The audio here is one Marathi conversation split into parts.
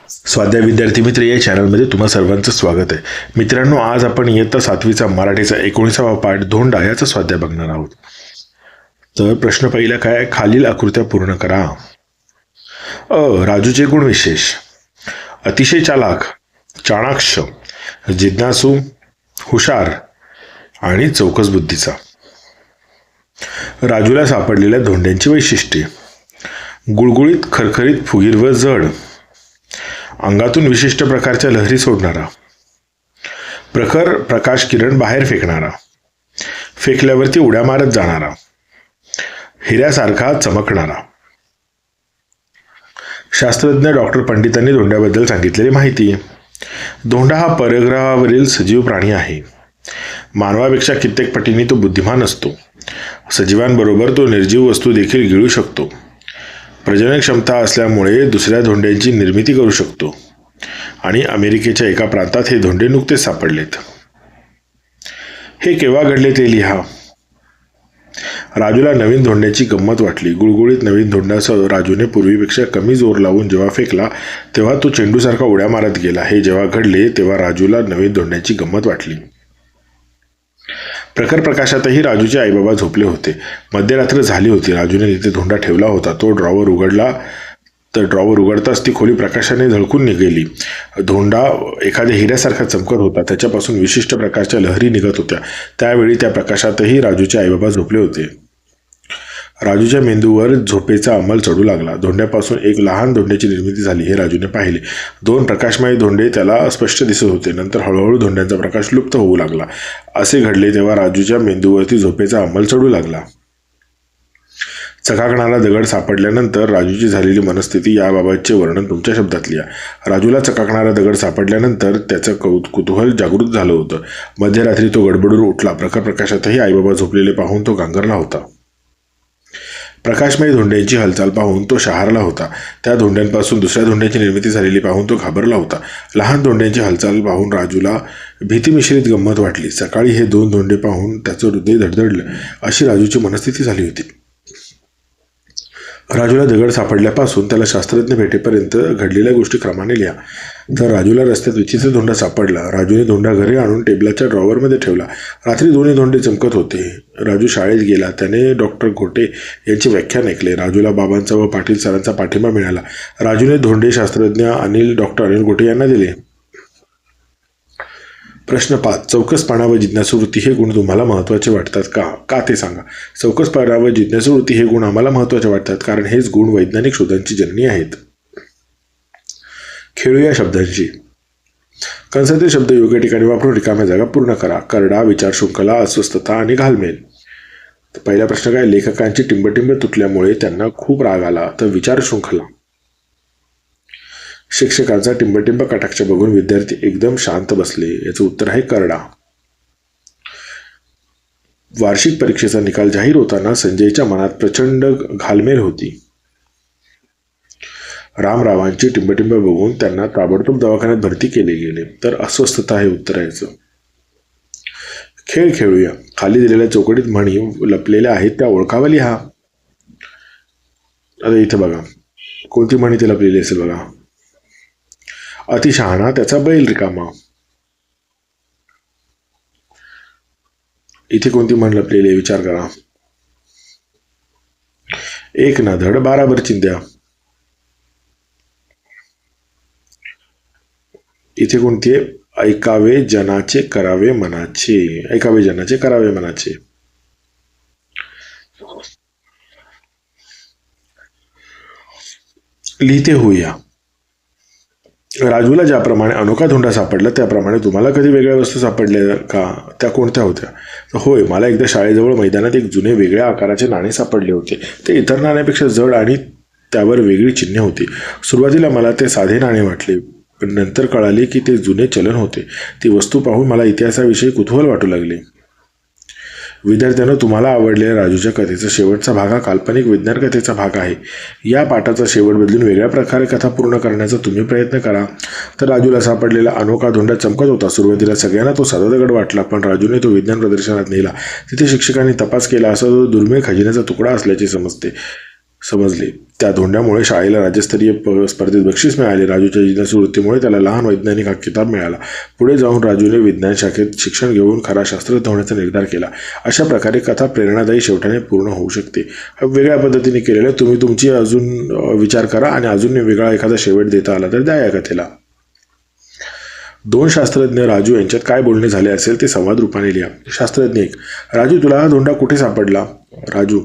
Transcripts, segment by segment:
स्वाध्याय विद्यार्थी मित्र या चॅनलमध्ये तुम्हा सर्वांचं स्वागत आहे. मित्रांनो, आज आपण इयत्ता 7वीचा मराठीचा 19वा पाठ धोंडा याचा स्वाध्याय बघणार आहोत. तर प्रश्न पहिला काय, खालील आकृत्या पूर्ण करा. राजूचे गुण विशेष: अतिशय चालाक, चाणाक्ष, जिज्ञासू, हुशार आणि चौकस बुद्धीचा. राजूला सापडलेल्या धोंड्यांची वैशिष्ट्ये: गुळगुळीत, खरखरीत, फुगीर व जड, अंगातून विशिष्ट प्रकारच्या लहरी सोडणारा, प्रखर प्रकाश किरण बाहेर फेकणारा, फेकल्यावरती उड्या मारत जाणारा, हिऱ्यासारखा चमकणारा. शास्त्रज्ञ डॉक्टर पंडितांनी धोंड्याबद्दल सांगितलेली माहिती: धोंडा हा परग्रहावरील सजीव प्राणी आहे. मानवापेक्षा कित्येक पटीने तो बुद्धिमान असतो. सजीवांबरोबर तो निर्जीव वस्तू देखील गिळू शकतो. प्रजनन क्षमता असल्यामुळे दुसऱ्या धोंड्यांची निर्मिती करू शकतो आणि अमेरिकेच्या एका प्रांतात हे धोंडे नुकतेच सापडलेत. हे केव्हा घडले ते लिहा. राजूला नवीन धोंड्याची गंमत वाटली. गुळगुळीत नवीन धोंड्यासह राजूने पूर्वीपेक्षा कमी जोर लावून जेव्हा फेकला तेव्हा तो चेंडूसारखा उड्या मारत गेला. हे जेव्हा घडले तेव्हा राजूला नवीन धोंड्याची गंमत वाटली. प्रखर प्रकाशातही राजूचे आईबाबा झोपले होते. मध्यरात्र झाली होती. राजूने तिथे धोंडा ठेवला होता. तो ड्रॉवर उघडला तर ड्रॉवर उघडताच ती खोली प्रकाशाने झळकून निघाली. धोंडा एखाद्या हिऱ्यासारखा चमकत होता. त्याच्यापासून विशिष्ट प्रकारच्या लहरी निघत होत्या. त्यावेळी त्या प्रकाशातही राजूचे आईबाबा झोपले होते. राजूच्या मेंदूवर झोपेचा अंमल चढू लागला. धोंड्यापासून एक लहान धोंड्याची निर्मिती झाली हे राजूने पाहिले. 2 प्रकाशमय धोंडे त्याला स्पष्ट दिसत होते. नंतर हळूहळू धोंड्यांचा प्रकाश लुप्त होऊ लागला. असे घडले तेव्हा राजूच्या मेंदूवरती झोपेचा अंमल चढू लागला. चकाकणारा दगड सापडल्यानंतर राजूची झालेली मनस्थिती याबाबतचे वर्णन तुमच्या शब्दात लिहा. राजूला चकाकणारा दगड सापडल्यानंतर त्याचं कुतूहल जागृत झालं होतं. मध्यरात्री तो गडबडून उठला. प्रखर प्रकाशातही आईबाबा झोपलेले पाहून तो गांगरला होता. प्रकाशमय धोंड्यांची हालचाल पाहून तो शहारला होता. त्या धोंड्यांपासून दुसऱ्या धोंड्यांची निर्मिती झालेली पाहून तो घाबरला होता. लहान धोंड्यांची हालचाल पाहून राजूला भीतीमिश्रित गंमत वाटली. सकाळी हे 2 धोंडे पाहून त्याचं हृदय धडधडलं अशी राजूची मनस्थिती झाली होती. राजूला दगड सापडल्यापासून त्याला शास्त्रज्ञ भेटेपर्यंत घडलेल्या गोष्टी क्रमाने लिहा. तर राजूला रस्त्यात विचित्र धोंडा सापडला. राजूने धोंडा घरी आणून टेबलाच्या ड्रॉवरमध्ये ठेवला. रात्री दोन्ही धोंडे चमकत होते. राजू शाळेत गेला. त्याने डॉक्टर घोटे यांचे व्याख्यान ऐकले. राजूला बाबांचा व पाटील सरांचा पाठिंबा मिळाला. राजूने धोंडे शास्त्रज्ञ डॉक्टर अनिल घोटे यांना दिले. प्रश्न 5. चौकसपणा व जिज्ञासू वृत्ती हे गुण तुम्हाला महत्त्वाचे वाटतात का ते सांगा. चौकसपणा व जिज्ञासू वृत्ती हे गुण आम्हाला महत्त्वाचे वाटतात कारण हेच गुण वैज्ञानिक शोधांची जननी आहेत. खेळूया शब्दांची. कंसातील शब्द योग्य ठिकाणी वापरून रिकाम्या जागा पूर्ण करा. करडा, विचार शृंखला, अस्वस्थता आणि घालमेल. पहिला प्रश्न काय, लेखकांची टिंबटिंब तुटल्यामुळे त्यांना खूप राग आला. तर विचार शृंखला. शिक्षकांचा टिंबटिंब कटाक्ष बघून विद्यार्थी एकदम शांत बसले. याचं उत्तर आहे करडा. वार्षिक परीक्षेचा निकाल जाहीर होताना संजयच्या मनात प्रचंड घालमेल होती. रामरावांची टिंबटिंब बघून त्यांना ताबडतोब दवाखान्यात भरती केले गेले. तर अस्वस्थता हे उत्तर आहे. खेळ खेळूया. खाली दिलेल्या चौकटीत म्हणी लपलेल्या आहेत त्या ओळखावा लिहा. आता इथे बघा कोणती म्हणी ते लपलेली असेल बघा. अति शहाणा त्याचा बैल रिकामा. इथे कोणती म्हण लपलेली आहे विचार करा. एक ना धड 12 भर चिंध्या. इथे कोणती आहे, ऐकावे जनाचे करावे मनाचे. ऐकावे जनाचे करावे मनाचे. लिहिते होऊया. राजूला ज्याप्रमाणे अनोखा धोंडा सापडला त्याप्रमाणे तुम्हाला कधी वेगळ्या वस्तू सापडल्या का? त्या कोणत्या होत्या? होय, मला एकदा शाळेजवळ मैदानात एक जुने वेगळ्या आकाराचे नाणे सापडले होते. ते इतर नाण्यापेक्षा जड आणि त्यावर वेगळी चिन्हे होती. सुरुवातीला मला ते साधे नाणे वाटले पण नंतर कळाले की ते जुने चलन होते. ती वस्तू पाहून मला इतिहासाविषयी कुतूहल वाटू लागले. विद्यार्थ्यांनो, तुम्हाला आवडलेल्या राजूच्या कथेचा शेवटचा भाग हा काल्पनिक विज्ञान कथेचा भाग आहे. या पाठाचा शेवट बदलून वेगळ्या प्रकारे कथा पूर्ण करण्याचा तुम्ही प्रयत्न करा. तर राजूला सापडलेला अनोखा धोंडा चमकत होता. सुरुवातीला सगळ्यांना तो साधा दगड वाटला पण राजूने तो विज्ञान प्रदर्शनात नेला. तिथे शिक्षकांनी तपास केला असता तो दुर्मिळ खजिन्याचा तुकडा असल्याचे समजले. त्या धोंड्यामुळे शाळेला राज्यस्तरीय स्पर्धेत बक्षीस मिळाले. राजूच्या जिज्ञासू वृत्तीमुळे त्याला लहान वैज्ञानिक हा किताब मिळाला. पुढे जाऊन राजूने विज्ञान शाखेत शिक्षण घेऊन खरा शास्त्रज्ञ होण्याचा निर्धार केला. अशा प्रकारे कथा प्रेरणादायी शेवटाने पूर्ण होऊ शकते. वेगळ्या पद्धतीने केलेलं तुम्ही तुमची अजून विचार करा आणि अजून वेगळा एखादा शेवट देता आला तर द्या या कथेला. दोन शास्त्रज्ञ राजू यांच्यात काय बोलणे झाले असेल ते संवाद रूपाने लिहा. शास्त्रज्ञ 1: राजू, तुला हा धोंडा कुठे सापडला? राजू: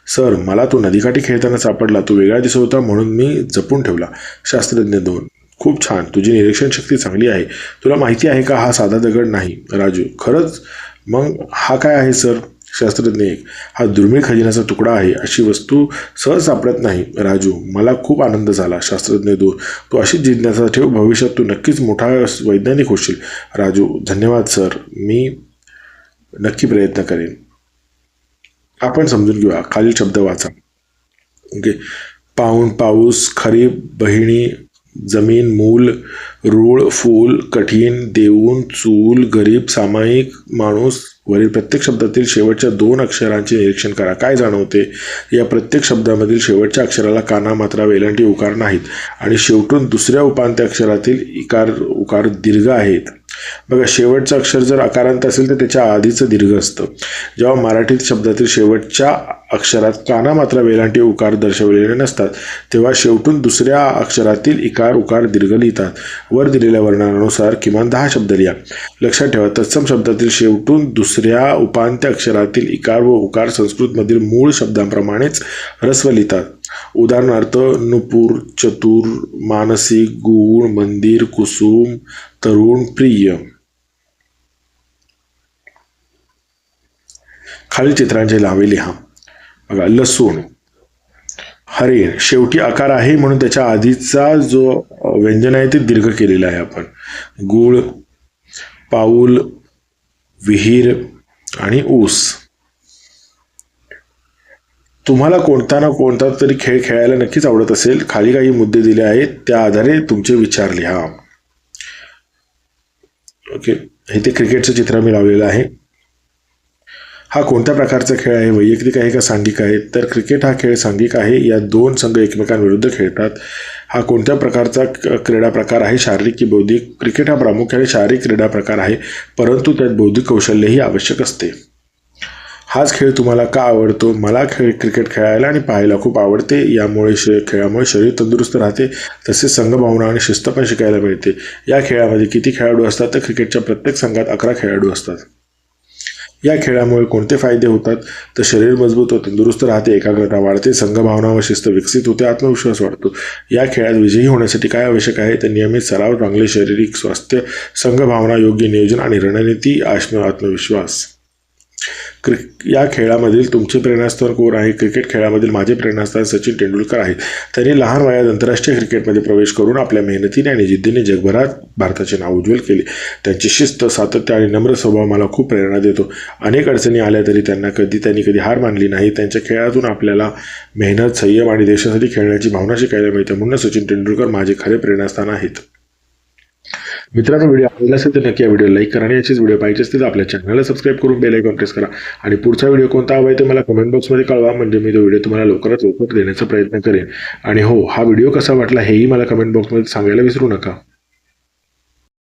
सर, मला तो नदीकाठी खेळताना सापडला. तो वेगळा दिसत होता म्हणून मी जपून ठेवला. शास्त्रज्ञ 2: खूप छान, तुझी निरीक्षण शक्ती चांगली आहे. तुला माहिती आहे का हा साधा दगड नाही? राजू: खरंच? मग हा काय आहे सर? शास्त्रज्ञ 1: हा दुर्मिळ खजिन्याचा तुकडा आहे. अशी वस्तू सहज सापडत नाही. राजू: मला खूप आनंद झाला. शास्त्रज्ञ 2: तू अशीच जिज्ञासा ठेव. भविष्यात तू नक्कीच मोठा वैज्ञानिक होशील. राजू: धन्यवाद सर, मी नक्की प्रयत्न करेन. आपण समजून घेऊया. खालील शब्द वाचा. ओके. पाऊण, पाऊस, खरीप, बहिणी, जमीन, मूल, रूळ, फूल, कठीण, देऊन, चूल, गरीब, सामायिक, माणूस. वरील प्रत्येक शब्दातील शेवटच्या 2 अक्षरांचे निरीक्षण करा. काय जाणवते? या प्रत्येक शब्दामधील शेवटच्या अक्षराला काना, मात्रा, वेलांटी, उकार नाहीत आणि शेवटून दुसऱ्या उपांत्य अक्षरातील इकार, उकार दीर्घ आहेत. बघा, शेवटचं अक्षर जर अकारांत असेल तर त्याच्या आधीचं दीर्घ असतं. जेव्हा मराठीत शब्दातील शेवटच्या अक्षरात काना, मात्रा, वेलांटी, उकार दर्शवलेले नसतात तेव्हा शेवटून दुसऱ्या अक्षरातील इकार, उकार दीर्घ लिहितात. वर दिलेल्या वर्णनानुसार किमान 10 शब्द लिहा. लक्षात ठेवा, तत्सम शब्दातील शेवटून दुसऱ्या उपांत्य अक्षरातील इकार व उकार संस्कृतमधील मूळ शब्दांप्रमाणेच ह्रस्व लिहितात. उदाहरणार्थ, नुपूर, चतुर, मानसिक, गुण, मंदिर, कुसुम, तरुण, प्रिय. खालील चित्रांचे नावे लिहा. बघा, लसूण, हरिण. शेवटी आकार आहे म्हणून त्याच्या आधीचा जो व्यंजन आहे ते दीर्घ केलेला आहे आपण. गुळ, पाऊल, विहीर आणि ऊस. तुम्हाला कोणता ना कोणता तरी खेळ खेळायला नक्कीच आवडत असेल. खाली काही मुद्दे दिले आहेत, त्या आधारे तुमचे विचार लिहा. ओके. हे ते क्रिकेटचं चित्र मी लावलेलं आहे. हा कोणत्या प्रकारचा खेळ आहे? वैयक्तिक आहे का सांघिक आहे? तर क्रिकेट हा खेळ सांघिक आहे. या 2 संघ एकमेकांविरुद्ध खेळतात. हा कोणत्या प्रकारचा क्रीडा प्रकार आहे? शारीरिक की बौद्धिक? क्रिकेट हा प्रामुख्याने शारीरिक क्रीडा प्रकार आहे, परंतु त्यात बौद्धिक कौशल्यही आवश्यक असते. हाच खेळ तुम्हाला का आवडतो? मला क्रिकेट खेळायला आणि पाहायला खूप आवडते. यामुळे खेळामुळे शरीर तंदुरुस्त राहते, तसेच संघभावना आणि शिस्त पण शिकायला मिळते. या खेळामध्ये किती खेळाडू असतात? तर क्रिकेटच्या प्रत्येक संघात 11 खेळाडू असतात. या खेळामुळे कोणते फायदे होतात? तर शरीर मजबूत व तंदुरुस्त राहते, एकाग्रता वाढते, संघभावना व शिस्त विकसित होते, आत्मविश्वास वाढतो. या खेळात विजयी होण्यासाठी काय आवश्यक आहे? तर नियमित सराव, चांगले शारीरिक स्वास्थ्य, संघभावना, योग्य नियोजन आणि रणनीती, आत्मविश्वास. या खेळामधील तुमचे प्रेरणास्थान कोण आहे? क्रिकेट खेळामधील माझे प्रेरणास्थान सचिन तेंडुलकर आहे. त्यांनी लहान वयात आंतरराष्ट्रीय क्रिकेटमध्ये प्रवेश करून आपल्या मेहनतीने आणि जिद्दीने जगभरात भारताचे नाव उज्ज्वल केले. त्यांची शिस्त, सातत्य आणि नम्र स्वभाव मला खूप प्रेरणा देतो. अनेक अडचणी आल्या तरी त्यांनी कधी हार मानली नाही. त्यांच्या खेळातून आपल्याला मेहनत, संयम आणि देशासाठी खेळण्याची भावना शिकायला मिळते. म्हणून सचिन तेंडुलकर माझे खरे प्रेरणास्थान आहेत. मित्रांनो, व्हिडिओ आवडला असेल तर नक्की या व्हिडिओ लाईक करा आणि याचीच व्हिडिओ पाहिजे असतील तर आपल्या चॅनलला सबस्क्राईब करून बेल आयकॉन प्रेस करा. आणि पुढचा व्हिडिओ कोणता हवा आहे ते मला कमेंट बॉक्समध्ये कळवा, म्हणजे मी तो व्हिडिओ तुम्हाला लवकरात लवकर देण्याचा प्रयत्न करेन. आणि हो, हा व्हिडिओ कसा वाटला हेही मला कमेंट बॉक्समध्ये सांगायला विसरू नका.